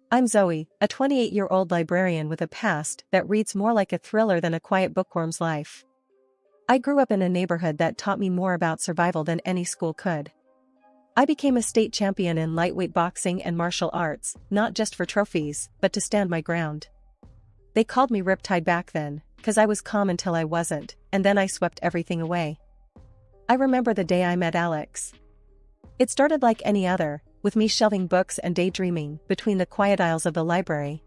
I'm Zoe, a 28-year-old librarian with a past that reads more like a thriller than a quiet bookworm's life. I grew up in a neighborhood that taught me more about survival than any school could. I became a state champion in lightweight boxing and martial arts, not just for trophies, but to stand my ground. They called me Riptide back then, 'cause I was calm until I wasn't, and then I swept everything away. I remember the day I met Alex. It started like any other, with me shelving books and daydreaming between the quiet aisles of the library.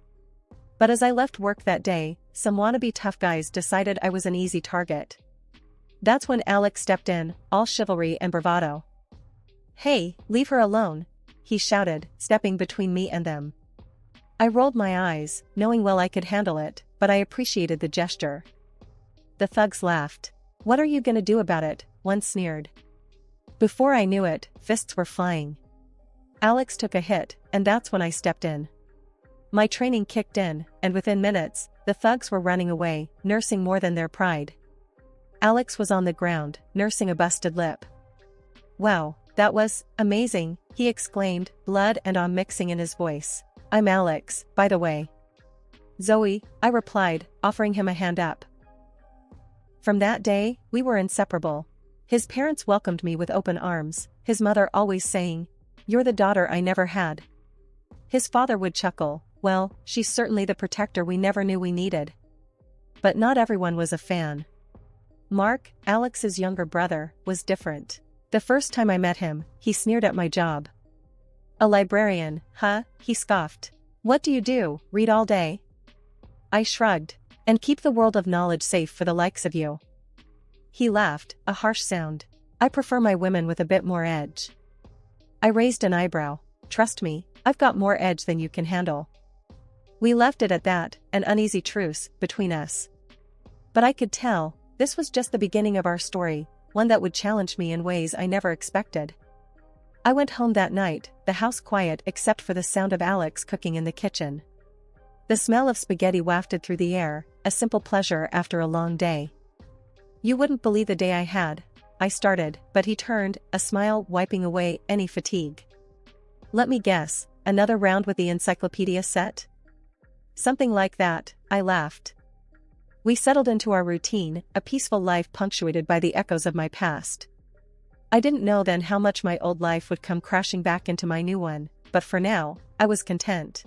But as I left work that day, some wannabe tough guys decided I was an easy target. That's when Alex stepped in, all chivalry and bravado. "Hey, leave her alone," he shouted, stepping between me and them. I rolled my eyes, knowing well I could handle it, but I appreciated the gesture. The thugs laughed. "What are you gonna do about it?" one sneered. Before I knew it, fists were flying. Alex took a hit, and that's when I stepped in. My training kicked in, and within minutes, the thugs were running away, nursing more than their pride. Alex was on the ground, nursing a busted lip. "Wow, that was amazing," he exclaimed, blood and awe mixing in his voice. "I'm Alex, by the way." "Zoe," I replied, offering him a hand up. From that day, we were inseparable. His parents welcomed me with open arms, his mother always saying, "You're the daughter I never had." His father would chuckle, "Well, she's certainly the protector we never knew we needed." But not everyone was a fan. Mark, Alex's younger brother, was different. The first time I met him, he sneered at my job. "A librarian, huh?" he scoffed. "What do you do, read all day?" I shrugged. "And keep the world of knowledge safe for the likes of you." He laughed, a harsh sound. "I prefer my women with a bit more edge." I raised an eyebrow. "Trust me, I've got more edge than you can handle." We left it at that, an uneasy truce between us. But I could tell, this was just the beginning of our story, one that would challenge me in ways I never expected. I went home that night, the house quiet except for the sound of Alex cooking in the kitchen. The smell of spaghetti wafted through the air, a simple pleasure after a long day. "You wouldn't believe the day I had," I started, but he turned, a smile wiping away any fatigue. "Let me guess, another round with the encyclopedia set?" "Something like that," I laughed. We settled into our routine, a peaceful life punctuated by the echoes of my past. I didn't know then how much my old life would come crashing back into my new one, but for now, I was content.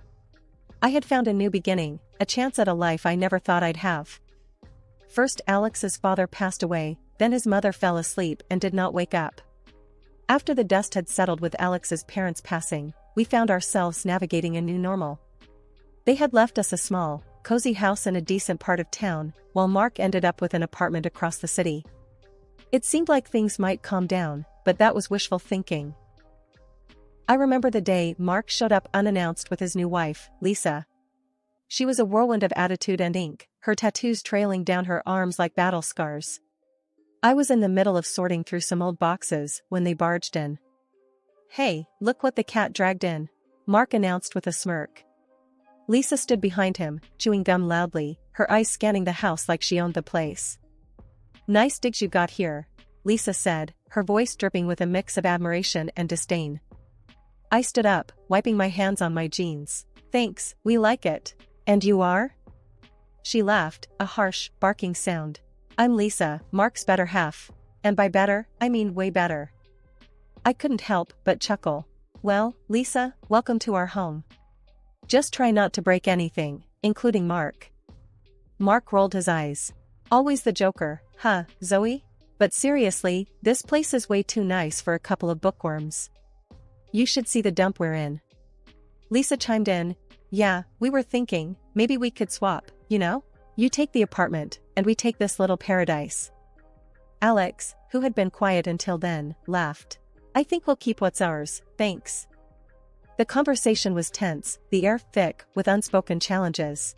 I had found a new beginning, a chance at a life I never thought I'd have. First Alex's father passed away, then his mother fell asleep and did not wake up. After the dust had settled with Alex's parents passing, we found ourselves navigating a new normal. They had left us a small, cozy house in a decent part of town, while Mark ended up with an apartment across the city. It seemed like things might calm down, but that was wishful thinking. I remember the day Mark showed up unannounced with his new wife, Lisa. She was a whirlwind of attitude and ink, her tattoos trailing down her arms like battle scars. I was in the middle of sorting through some old boxes when they barged in. "Hey, look what the cat dragged in," Mark announced with a smirk. Lisa stood behind him, chewing gum loudly, her eyes scanning the house like she owned the place. "Nice digs you got here," Lisa said, her voice dripping with a mix of admiration and disdain. I stood up, wiping my hands on my jeans. "Thanks, we like it. And you are?" She laughed, a harsh, barking sound. "I'm Lisa, Mark's better half. And by better, I mean way better." I couldn't help but chuckle. "Well, Lisa, welcome to our home. Just try not to break anything, including Mark." Mark rolled his eyes. "Always the joker, huh, Zoe? But seriously, this place is way too nice for a couple of bookworms. You should see the dump we're in." Lisa chimed in. "Yeah, we were thinking, maybe we could swap, you know? You take the apartment, and we take this little paradise." Alex, who had been quiet until then, laughed. "I think we'll keep what's ours, thanks." The conversation was tense, the air thick with unspoken challenges.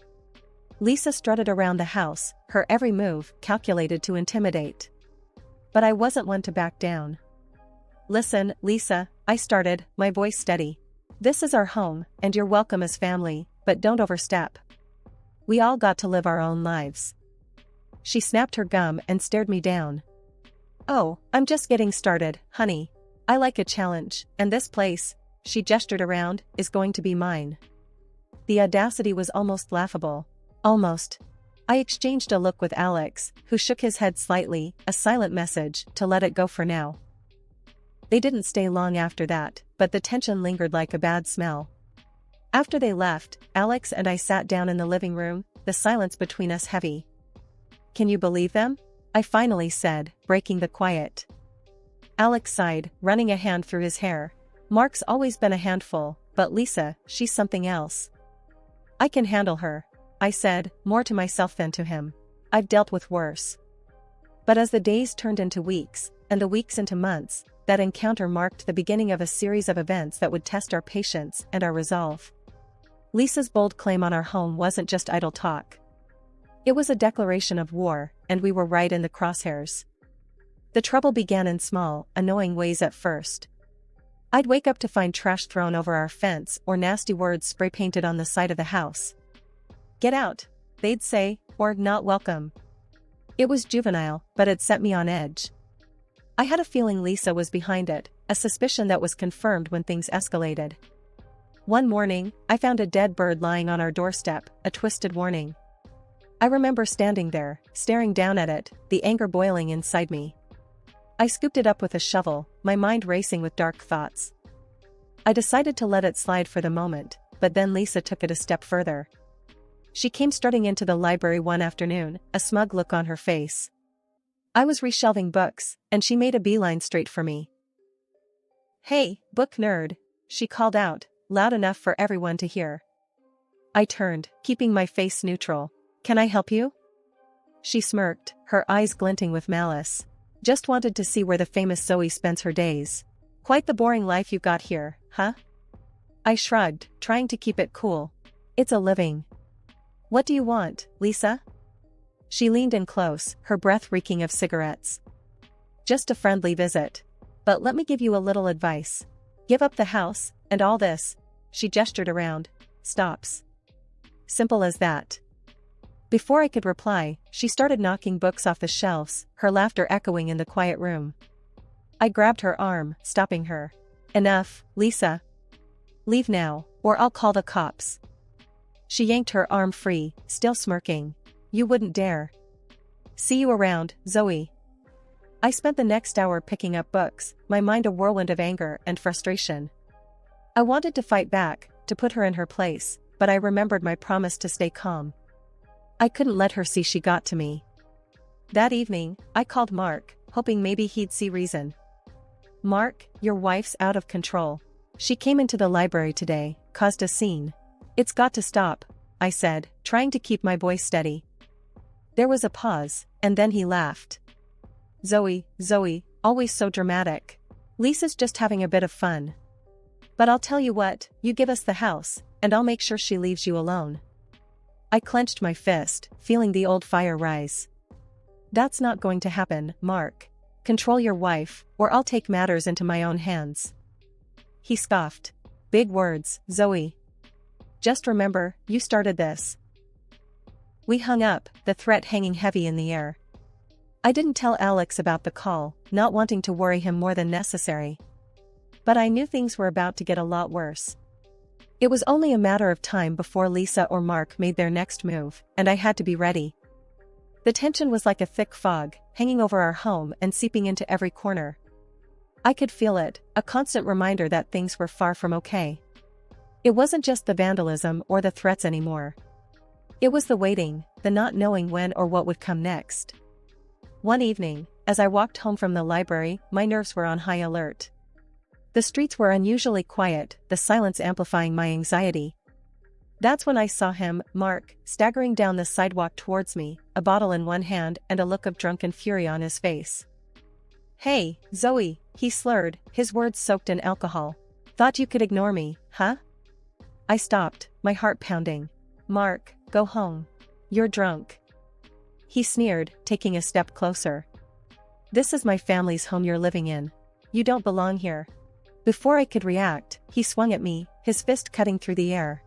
Lisa strutted around the house, her every move calculated to intimidate. But I wasn't one to back down. "Listen, Lisa," I started, my voice steady. "This is our home, and you're welcome as family, but don't overstep. We all got to live our own lives." She snapped her gum and stared me down. "Oh, I'm just getting started, honey. I like a challenge, and this place," she gestured around, "is going to be mine." The audacity was almost laughable. Almost. I exchanged a look with Alex, who shook his head slightly, a silent message to let it go for now. They didn't stay long after that, but the tension lingered like a bad smell. After they left, Alex and I sat down in the living room, the silence between us heavy. "Can you believe them?" I finally said, breaking the quiet. Alex sighed, running a hand through his hair. "Mark's always been a handful, but Lisa, she's something else." "I can handle her," I said, more to myself than to him. "I've dealt with worse." But as the days turned into weeks, and the weeks into months, that encounter marked the beginning of a series of events that would test our patience and our resolve. Lisa's bold claim on our home wasn't just idle talk. It was a declaration of war, and we were right in the crosshairs. The trouble began in small, annoying ways at first. I'd wake up to find trash thrown over our fence or nasty words spray-painted on the side of the house. "Get out," they'd say, or "not welcome." It was juvenile, but it set me on edge. I had a feeling Lisa was behind it, a suspicion that was confirmed when things escalated. One morning, I found a dead bird lying on our doorstep, a twisted warning. I remember standing there, staring down at it, the anger boiling inside me. I scooped it up with a shovel, my mind racing with dark thoughts. I decided to let it slide for the moment, but then Lisa took it a step further. She came strutting into the library one afternoon, a smug look on her face. I was reshelving books, and she made a beeline straight for me. "Hey, book nerd," she called out, loud enough for everyone to hear. I turned, keeping my face neutral. "Can I help you?" She smirked, her eyes glinting with malice. "Just wanted to see where the famous Zoe spends her days. Quite the boring life you got here, huh?" I shrugged, trying to keep it cool. "It's a living." "What do you want, Lisa?" She leaned in close, her breath reeking of cigarettes. "Just a friendly visit. But let me give you a little advice. Give up the house, and all this," she gestured around, "stops." Simple as that. Before I could reply, she started knocking books off the shelves, her laughter echoing in the quiet room. I grabbed her arm, stopping her. "Enough, Lisa. Leave now, or I'll call the cops." She yanked her arm free, still smirking. "You wouldn't dare." "See you around, Zoe." I spent the next hour picking up books, my mind a whirlwind of anger and frustration. I wanted to fight back, to put her in her place, but I remembered my promise to stay calm. I couldn't let her see she got to me. That evening, I called Mark, hoping maybe he'd see reason. "Mark, your wife's out of control. She came into the library today, caused a scene." "It's got to stop," I said, trying to keep my voice steady. There was a pause, and then he laughed. Zoe, always so dramatic. Lisa's just having a bit of fun. But I'll tell you what, you give us the house, and I'll make sure she leaves you alone." I clenched my fist, feeling the old fire rise. "That's not going to happen, Mark. Control your wife, or I'll take matters into my own hands." He scoffed. "Big words, Zoe. Just remember, you started this." We hung up, the threat hanging heavy in the air. I didn't tell Alex about the call, not wanting to worry him more than necessary. But I knew things were about to get a lot worse. It was only a matter of time before Lisa or Mark made their next move, and I had to be ready. The tension was like a thick fog, hanging over our home and seeping into every corner. I could feel it, a constant reminder that things were far from okay. It wasn't just the vandalism or the threats anymore. It was the waiting, the not knowing when or what would come next. One evening, as I walked home from the library, my nerves were on high alert. The streets were unusually quiet, the silence amplifying my anxiety. That's when I saw him, Mark, staggering down the sidewalk towards me, a bottle in one hand and a look of drunken fury on his face. "Hey, Zoe," he slurred, his words soaked in alcohol. "Thought you could ignore me, huh?" I stopped, my heart pounding. "Mark, go home. You're drunk." He sneered, taking a step closer. "This is my family's home you're living in. You don't belong here." Before I could react, he swung at me, his fist cutting through the air.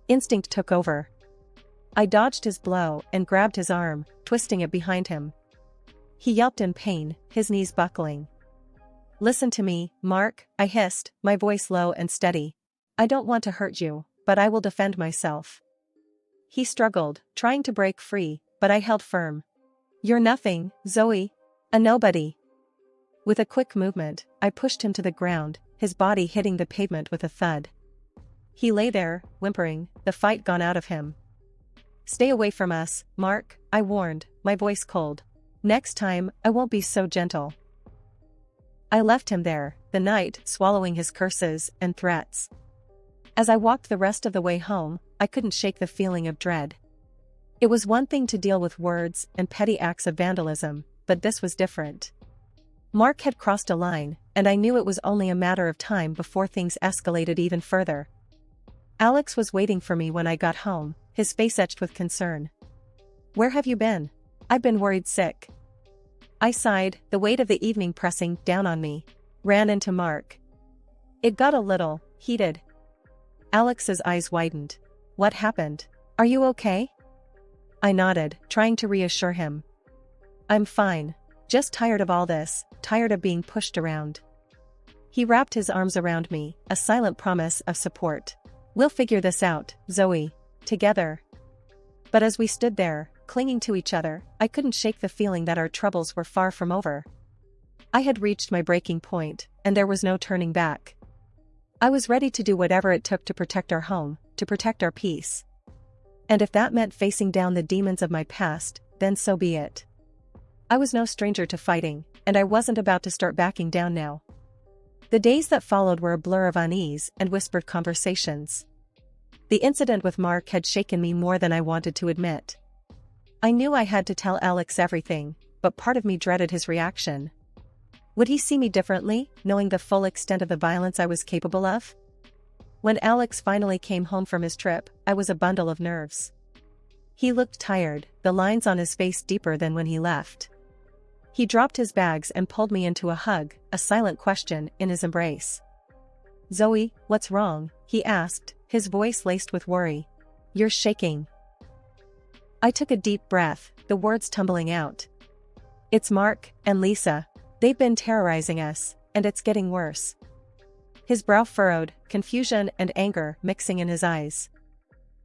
Instinct took over. I dodged his blow and grabbed his arm, twisting it behind him. He yelped in pain, his knees buckling. "Listen to me, Mark," I hissed, my voice low and steady. "I don't want to hurt you. but I will defend myself. He struggled, trying to break free, but I held firm. You're nothing, Zoe. A nobody. With a quick movement, I pushed him to the ground, his body hitting the pavement with a thud. He lay there, whimpering, the fight gone out of him. Stay away from us, Mark, I warned, my voice cold. Next time, I won't be so gentle. I left him there, the night, swallowing his curses and threats. As I walked the rest of the way home, I couldn't shake the feeling of dread. It was one thing to deal with words and petty acts of vandalism, but this was different. Mark had crossed a line, and I knew it was only a matter of time before things escalated even further. Alex was waiting for me when I got home, his face etched with concern. Where have you been? I've been worried sick. I sighed, the weight of the evening pressing down on me. Ran into Mark. It got a little heated. Alex's eyes widened. What happened? Are you okay? I nodded, trying to reassure him. I'm fine. Just tired of all this, tired of being pushed around. He wrapped his arms around me, a silent promise of support. We'll figure this out, Zoe. Together. But as we stood there, clinging to each other, I couldn't shake the feeling that our troubles were far from over. I had reached my breaking point, and there was no turning back. I was ready to do whatever it took to protect our home, to protect our peace. And if that meant facing down the demons of my past, then so be it. I was no stranger to fighting, and I wasn't about to start backing down now. The days that followed were a blur of unease and whispered conversations. The incident with Mark had shaken me more than I wanted to admit. I knew I had to tell Alex everything, but part of me dreaded his reaction. Would he see me differently, knowing the full extent of the violence I was capable of? When Alex finally came home from his trip, I was a bundle of nerves. He looked tired, the lines on his face deeper than when he left. He dropped his bags and pulled me into a hug, a silent question in his embrace. Zoe, what's wrong? He asked, his voice laced with worry. You're shaking. I took a deep breath, the words tumbling out. It's Mark and Lisa. They've been terrorizing us, and it's getting worse. His brow furrowed, confusion and anger mixing in his eyes.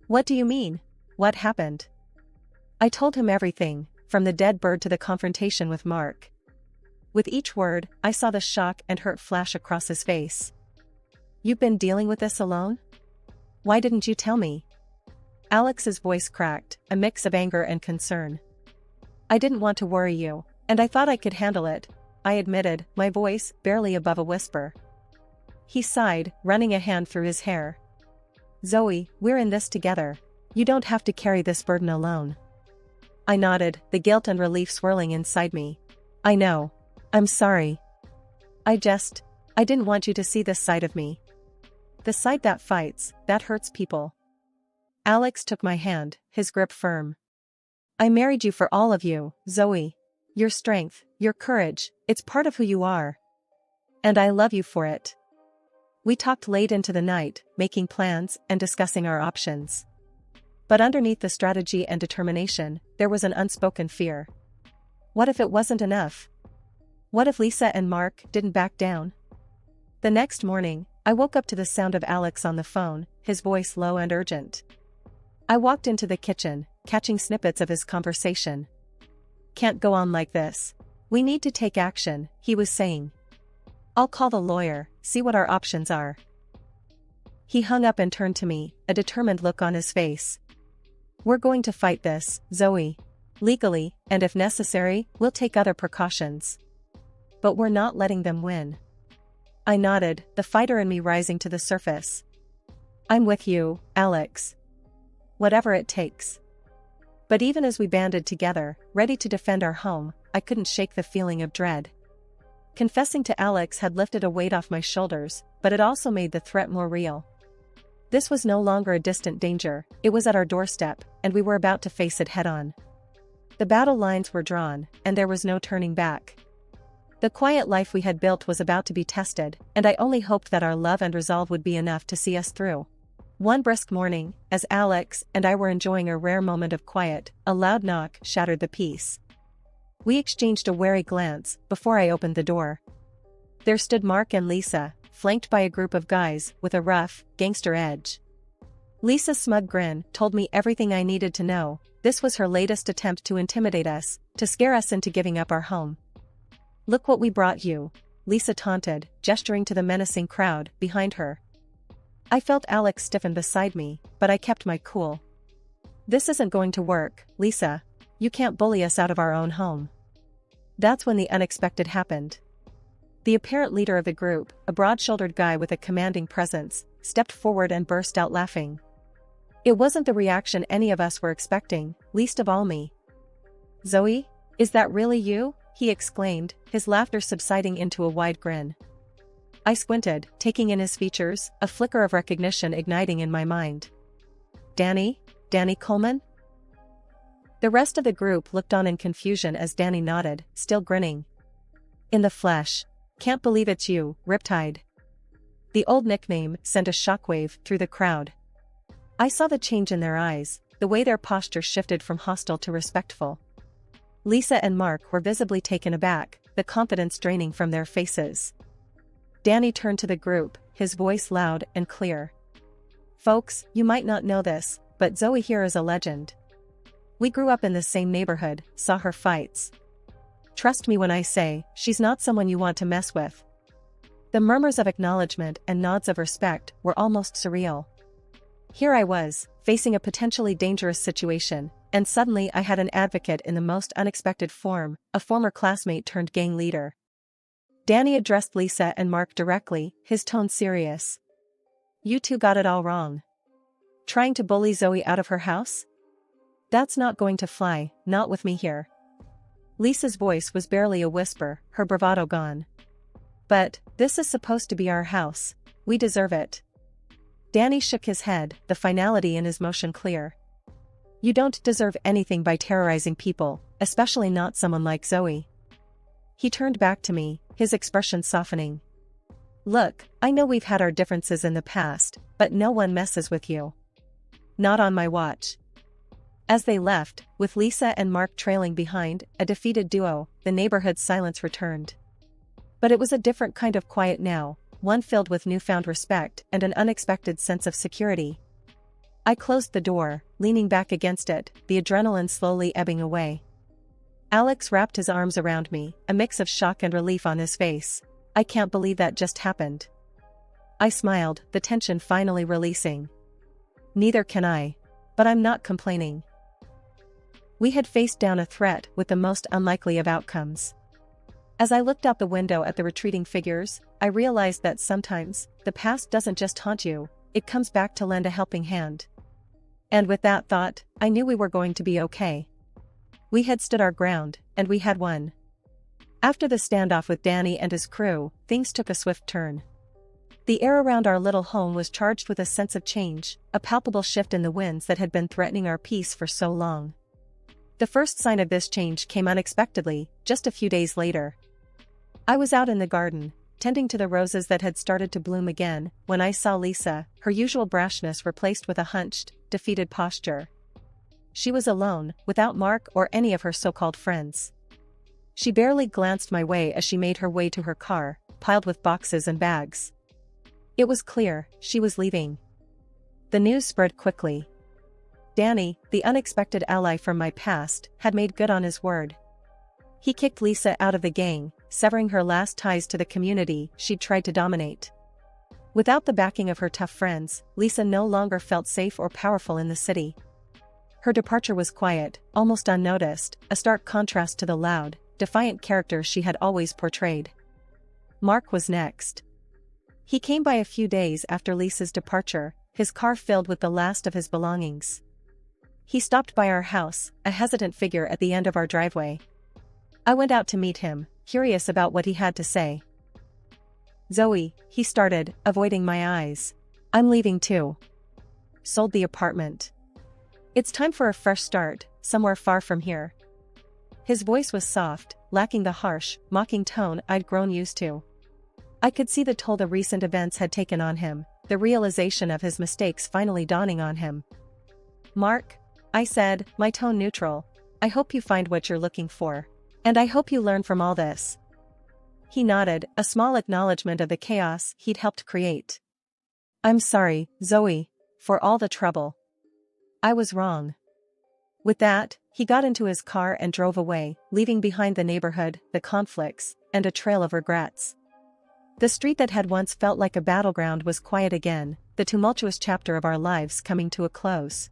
What do you mean? What happened? I told him everything, from the dead bird to the confrontation with Mark. With each word, I saw the shock and hurt flash across his face. You've been dealing with this alone? Why didn't you tell me? Alex's voice cracked, a mix of anger and concern. I didn't want to worry you, and I thought I could handle it, I admitted, my voice barely above a whisper. He sighed, running a hand through his hair. Zoe, we're in this together. You don't have to carry this burden alone. I nodded, the guilt and relief swirling inside me. I know. I'm sorry. I didn't want you to see this side of me. The side that fights, that hurts people. Alex took my hand, his grip firm. I married you for all of you, Zoe. Your strength, your courage, it's part of who you are. And I love you for it. We talked late into the night, making plans and discussing our options. But underneath the strategy and determination, there was an unspoken fear. What if it wasn't enough? What if Lisa and Mark didn't back down? The next morning, I woke up to the sound of Alex on the phone, his voice low and urgent. I walked into the kitchen, catching snippets of his conversation. Can't go on like this. We need to take action, he was saying. I'll call the lawyer, see what our options are. He hung up and turned to me, a determined look on his face. We're going to fight this, Zoe. Legally, and if necessary, we'll take other precautions. But we're not letting them win. I nodded, the fighter in me rising to the surface. I'm with you, Alex. Whatever it takes. But even as we banded together, ready to defend our home, I couldn't shake the feeling of dread. Confessing to Alex had lifted a weight off my shoulders, but it also made the threat more real. This was no longer a distant danger, it was at our doorstep, and we were about to face it head-on. The battle lines were drawn, and there was no turning back. The quiet life we had built was about to be tested, and I only hoped that our love and resolve would be enough to see us through. One brisk morning, as Alex and I were enjoying a rare moment of quiet, a loud knock shattered the peace. We exchanged a wary glance before I opened the door. There stood Mark and Lisa, flanked by a group of guys with a rough, gangster edge. Lisa's smug grin told me everything I needed to know. This was her latest attempt to intimidate us, to scare us into giving up our home. "Look what we brought you," Lisa taunted, gesturing to the menacing crowd behind her. I felt Alex stiffen beside me, but I kept my cool. "This isn't going to work, Lisa. You can't bully us out of our own home." That's when the unexpected happened. The apparent leader of the group, a broad-shouldered guy with a commanding presence, stepped forward and burst out laughing. It wasn't the reaction any of us were expecting, least of all me. "Zoe? Is that really you?" he exclaimed, his laughter subsiding into a wide grin. I squinted, taking in his features, a flicker of recognition igniting in my mind. Danny Coleman?" The rest of the group looked on in confusion as Danny nodded, still grinning. "In the flesh. Can't believe it's you, Riptide." The old nickname sent a shockwave through the crowd. I saw the change in their eyes, the way their posture shifted from hostile to respectful. Lisa and Mark were visibly taken aback, the confidence draining from their faces. Danny turned to the group, his voice loud and clear. "Folks, you might not know this, but Zoe here is a legend. We grew up in the same neighborhood, saw her fights. Trust me when I say, she's not someone you want to mess with." The murmurs of acknowledgement and nods of respect were almost surreal. Here I was, facing a potentially dangerous situation, and suddenly I had an advocate in the most unexpected form, a former classmate turned gang leader. Danny addressed Lisa and Mark directly, his tone serious. "You two got it all wrong. Trying to bully Zoe out of her house? That's not going to fly, not with me here." Lisa's voice was barely a whisper, her bravado gone. "But, this is supposed to be our house. We deserve it." Danny shook his head, the finality in his motion clear. "You don't deserve anything by terrorizing people, especially not someone like Zoe." He turned back to me, his expression softening. "Look, I know we've had our differences in the past, but no one messes with you. Not on my watch." As they left, with Lisa and Mark trailing behind, a defeated duo, the neighborhood's silence returned. But it was a different kind of quiet now, one filled with newfound respect and an unexpected sense of security. I closed the door, leaning back against it, the adrenaline slowly ebbing away. Alex wrapped his arms around me, a mix of shock and relief on his face. "I can't believe that just happened." I smiled, the tension finally releasing. "Neither can I. But I'm not complaining." We had faced down a threat with the most unlikely of outcomes. As I looked out the window at the retreating figures, I realized that sometimes, the past doesn't just haunt you, it comes back to lend a helping hand. And with that thought, I knew we were going to be okay. We had stood our ground, and we had won. After the standoff with Danny and his crew, things took a swift turn. The air around our little home was charged with a sense of change, a palpable shift in the winds that had been threatening our peace for so long. The first sign of this change came unexpectedly, just a few days later. I was out in the garden, tending to the roses that had started to bloom again, when I saw Lisa, her usual brashness replaced with a hunched, defeated posture. She was alone, without Mark or any of her so-called friends. She barely glanced my way as she made her way to her car, piled with boxes and bags. It was clear, she was leaving. The news spread quickly. Danny, the unexpected ally from my past, had made good on his word. He kicked Lisa out of the gang, severing her last ties to the community she'd tried to dominate. Without the backing of her tough friends, Lisa no longer felt safe or powerful in the city. Her departure was quiet, almost unnoticed, a stark contrast to the loud, defiant character she had always portrayed. Mark was next. He came by a few days after Lisa's departure, his car filled with the last of his belongings. He stopped by our house, a hesitant figure at the end of our driveway. I went out to meet him, curious about what he had to say. "Zoe," he started, avoiding my eyes. "I'm leaving too. Sold the apartment. It's time for a fresh start, somewhere far from here." His voice was soft, lacking the harsh, mocking tone I'd grown used to. I could see the toll the recent events had taken on him, the realization of his mistakes finally dawning on him. "Mark," I said, my tone neutral, "I hope you find what you're looking for. And I hope you learn from all this." He nodded, a small acknowledgement of the chaos he'd helped create. "I'm sorry, Zoe. for all the trouble. I was wrong. With that, he got into his car and drove away, leaving behind the neighborhood, the conflicts, and a trail of regrets. The street that had once felt like a battleground was quiet again, the tumultuous chapter of our lives coming to a close.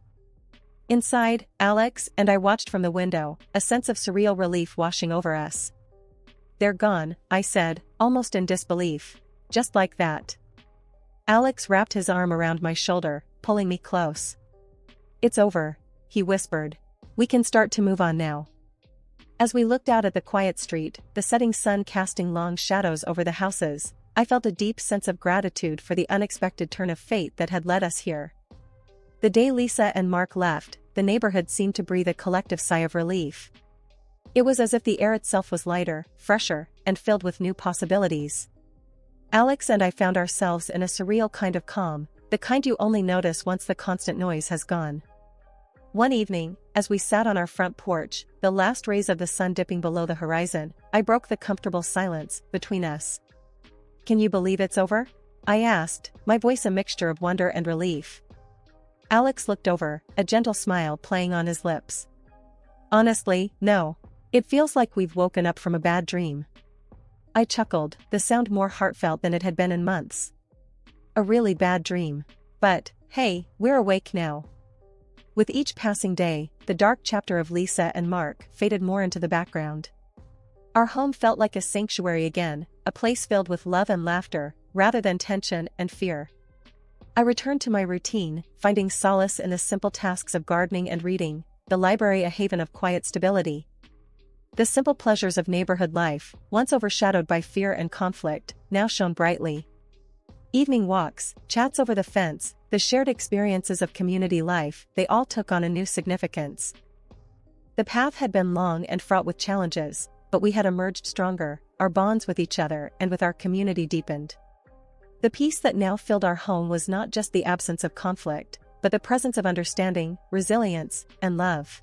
Inside, Alex and I watched from the window, a sense of surreal relief washing over us. "They're gone," I said, almost in disbelief. "Just like that." Alex wrapped his arm around my shoulder, pulling me close. "It's over," he whispered. "We can start to move on now." As we looked out at the quiet street, the setting sun casting long shadows over the houses, I felt a deep sense of gratitude for the unexpected turn of fate that had led us here. The day Lisa and Mark left, the neighborhood seemed to breathe a collective sigh of relief. It was as if the air itself was lighter, fresher, and filled with new possibilities. Alex and I found ourselves in a surreal kind of calm, the kind you only notice once the constant noise has gone. One evening, as we sat on our front porch, the last rays of the sun dipping below the horizon, I broke the comfortable silence between us. "Can you believe it's over?" I asked, my voice a mixture of wonder and relief. Alex looked over, a gentle smile playing on his lips. "Honestly, no. It feels like we've woken up from a bad dream." I chuckled, the sound more heartfelt than it had been in months. "A really bad dream. But, hey, we're awake now." With each passing day, the dark chapter of Lisa and Mark faded more into the background. Our home felt like a sanctuary again, a place filled with love and laughter, rather than tension and fear. I returned to my routine, finding solace in the simple tasks of gardening and reading, the library a haven of quiet stability. The simple pleasures of neighborhood life, once overshadowed by fear and conflict, now shone brightly. Evening walks, chats over the fence, the shared experiences of community life, they all took on a new significance. The path had been long and fraught with challenges, but we had emerged stronger, our bonds with each other and with our community deepened. The peace that now filled our home was not just the absence of conflict, but the presence of understanding, resilience, and love.